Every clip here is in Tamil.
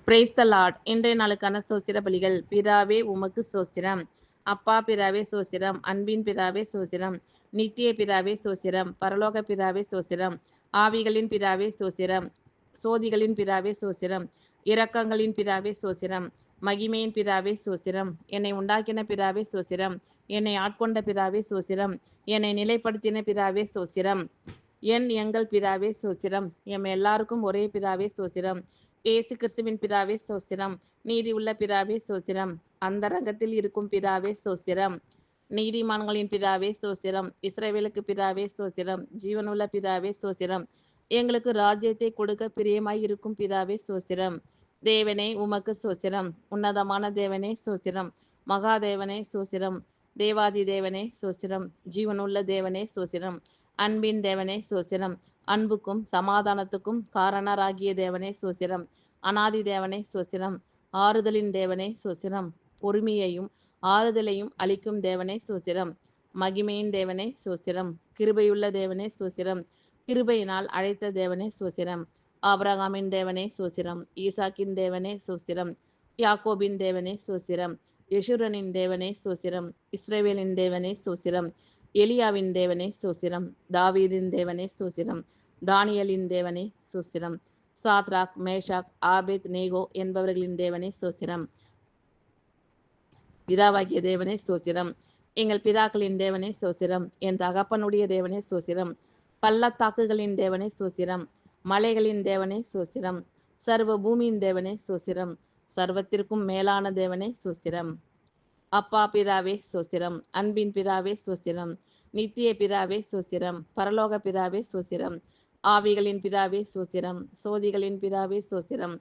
Praise the Lord. இன்றைய நாளுக்கான ஸ்தோத்திர பலிகள். பிதாவே உமக்கு ஸ்தோத்திரம். அப்பா பிதாவே ஸ்தோத்திரம். அன்பின் பிதாவே ஸ்தோத்திரம். நித்திய பிதாவே ஸ்தோத்திரம். பரலோக பிதாவே ஸ்தோத்திரம். ஆவிகளின் பிதாவே ஸ்தோத்திரம். சோதிகளின் பிதாவே ஸ்தோத்திரம். இரக்கங்களின் பிதாவே ஸ்தோத்திரம். மகிமையின் பிதாவே ஸ்தோத்திரம். என்னை உண்டாக்கின பிதாவே ஸ்தோத்திரம். என்னை ஆட்கொண்ட பிதாவே ஸ்தோத்திரம். என்னை நிலைப்படுத்தின பிதாவே ஸ்தோத்திரம். எங்கள் பிதாவே ஸ்தோத்திரம். எம் எல்லாருக்கும் ஒரே பிதாவே ஸ்தோத்திரம். இயேசு கிறிஸ்துவின் பிதாவே ஸ்தோத்திரம். நீதி உள்ள பிதாவே ஸ்தோத்திரம். அந்தரங்கத்தில் இருக்கும் பிதாவே ஸ்தோத்திரம். நீதிமான்களின் பிதாவே ஸ்தோத்திரம். இஸ்ரவேலுக்கு பிதாவே ஸ்தோத்திரம். ஜீவனுள்ள பிதாவே ஸ்தோத்திரம். எங்களுக்கு ராஜ்யத்தை கொடுக்க பிரியமாய் இருக்கும் பிதாவே ஸ்தோத்திரம். தேவனே உமக்கு ஸ்தோத்திரம். உன்னதமான தேவனே ஸ்தோத்திரம். மகாதேவனே ஸ்தோத்திரம். தேவாதி தேவனே ஸ்தோத்திரம். ஜீவனுள்ள தேவனே ஸ்தோத்திரம். அன்பின் தேவனே ஸ்தோத்திரம். அன்புக்கும் சமாதானத்துக்கும் காரணராகிய தேவனே ஸ்தோத்திரம். அனாதி தேவனே ஸ்தோத்திரம். ஆறுதலின் தேவனே ஸ்தோத்திரம். பொறுமையையும் ஆறுதலையும் அளிக்கும் தேவனே ஸ்தோத்திரம். மகிமையின் தேவனே ஸ்தோத்திரம். கிருபையுள்ள தேவனே ஸ்தோத்திரம். கிருபையினால் அழைத்த தேவனே ஸ்தோத்திரம். ஆபிரகாமின் தேவனே ஸ்தோத்திரம். ஈசாக்கின் தேவனே ஸ்தோத்திரம். யாக்கோபின் தேவனே ஸ்தோத்திரம். யெஷூரனின் தேவனே ஸ்தோத்திரம். இஸ்ரவேலின் தேவனே ஸ்தோத்திரம். எலியாவின் தேவனே ஸ்தோத்திரம். தாவீதின் தேவனே ஸ்தோத்திரம். தானியலின் தேவனே ஸ்தோத்திரம். சாத்ராக் மேஷாக் ஆபேத் நேகோ என்பவர்களின் தேவனே ஸ்தோத்திரம். பிதாவாகிய தேவனே ஸ்தோத்திரம். எங்கள் பிதாக்களின் தேவனே ஸ்தோத்திரம். என் தகப்பனுடைய தேவனே ஸ்தோத்திரம். பள்ளத்தாக்குகளின் தேவனே ஸ்தோத்திரம். மலைகளின் தேவனே ஸ்தோத்திரம். சர்வ பூமியின் தேவனே ஸ்தோத்திரம். சர்வத்திற்கும் மேலான தேவனே ஸ்தோத்திரம். அப்பா பிதாவே ஸ்தோத்திரம். அன்பின் பிதாவே ஸ்தோத்திரம். நித்திய பிதாவே ஸ்தோத்திரம். பரலோக பிதாவே ஸ்தோத்திரம். ஆவிகளின் பிதாவே ஸ்தோத்திரம். சோதிகளின் பிதாவே ஸ்தோத்திரம்.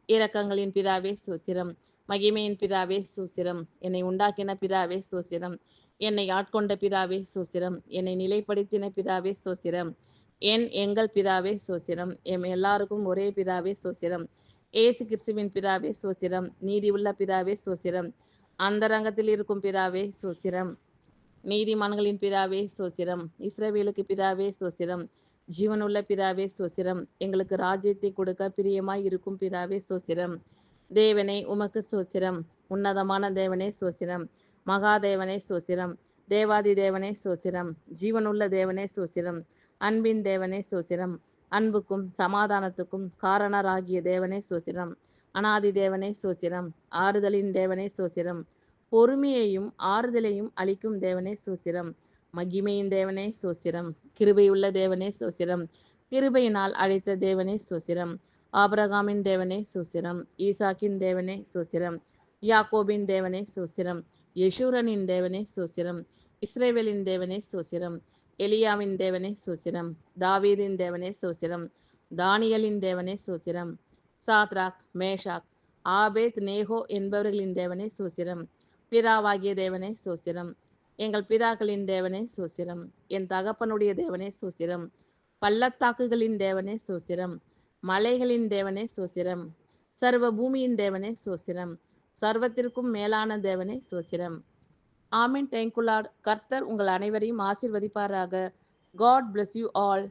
இரக்கங்களின் பிதாவே ஸ்தோத்திரம். மகிமையின் பிதாவே ஸ்தோத்திரம். என்னை உண்டாக்கின பிதாவே ஸ்தோத்திரம். என்னை ஆட்கொண்ட பிதாவே ஸ்தோத்திரம். என்னை நிலைப்படுத்தின பிதாவே ஸ்தோத்திரம். எங்கள் பிதாவே ஸ்தோத்திரம். எம் எல்லாருக்கும் ஒரே பிதாவே ஸ்தோத்திரம். இயேசு கிறிஸ்துவின் பிதாவே ஸ்தோத்திரம். நீதி உள்ள பிதாவே ஸ்தோத்திரம். அந்தரங்கத்தில் இருக்கும் பிதாவே ஸ்தோத்திரம். நீதிமான்களின் பிதாவே ஸ்தோத்திரம். இஸ்ரவேலுக்கு பிதாவே ஸ்தோத்திரம். ஜீவனுள்ள பிதாவே ஸ்தோத்திரம். எங்களுக்கு ராஜ்யத்தை கொடுக்க பிரியமாய் இருக்கும் பிதாவே ஸ்தோத்திரம். தேவனே உமக்கு ஸ்தோத்திரம். உன்னதமான தேவனே ஸ்தோத்திரம். மகாதேவனே ஸ்தோத்திரம். தேவாதி தேவனே ஸ்தோத்திரம். ஜீவனுள்ள தேவனே ஸ்தோத்திரம். அன்பின் தேவனே ஸ்தோத்திரம். அன்புக்கும் சமாதானத்துக்கும் காரணராகிய தேவனே ஸ்தோத்திரம். அனாதி தேவனே ஸ்தோத்திரம். ஆறுதலின் தேவனே ஸ்தோத்திரம். பொறுமையையும் ஆறுதலையும் அளிக்கும் தேவனே ஸ்தோத்திரம். மகிமையின் தேவனே ஸ்தோத்திரம். கிருபையுள்ள தேவனே ஸ்தோத்திரம். கிருபையினால் அழைத்த தேவனே ஸ்தோத்திரம். ஆபிரகாமின் தேவனே ஸ்தோத்திரம். ஈசாக்கின் தேவனே ஸ்தோத்திரம். யாக்கோபின் தேவனே ஸ்தோத்திரம். யெஷூரனின் தேவனே ஸ்தோத்திரம். இஸ்ரவேலின் தேவனே ஸ்தோத்திரம். எலியாவின் தேவனே ஸ்தோத்திரம். தாவீதின் தேவனே ஸ்தோத்திரம். தானியலின் தேவனே ஸ்தோத்திரம். சாத்ராக் மேஷாக் ஆபேத் நேகோ என்பவர்களின் தேவனே ஸ்தோத்திரம். பிதாவாகிய தேவனே ஸ்தோத்திரம். எங்கள் பிதாக்களின் தேவனே ஸ்தோத்திரம். என் தகப்பனுடைய தேவனே ஸ்தோத்திரம். பள்ளத்தாக்குகளின் தேவனே ஸ்தோத்திரம். மலைகளின் தேவனே ஸ்தோத்திரம். சர்வ பூமியின் தேவனே ஸ்தோத்திரம். சர்வத்திற்கும் மேலான தேவனே ஸ்தோத்திரம். ஆமென். Thank you lord. கர்த்தர் உங்கள் அனைவரையும் ஆசீர்வதிப்பாராக. God bless you all.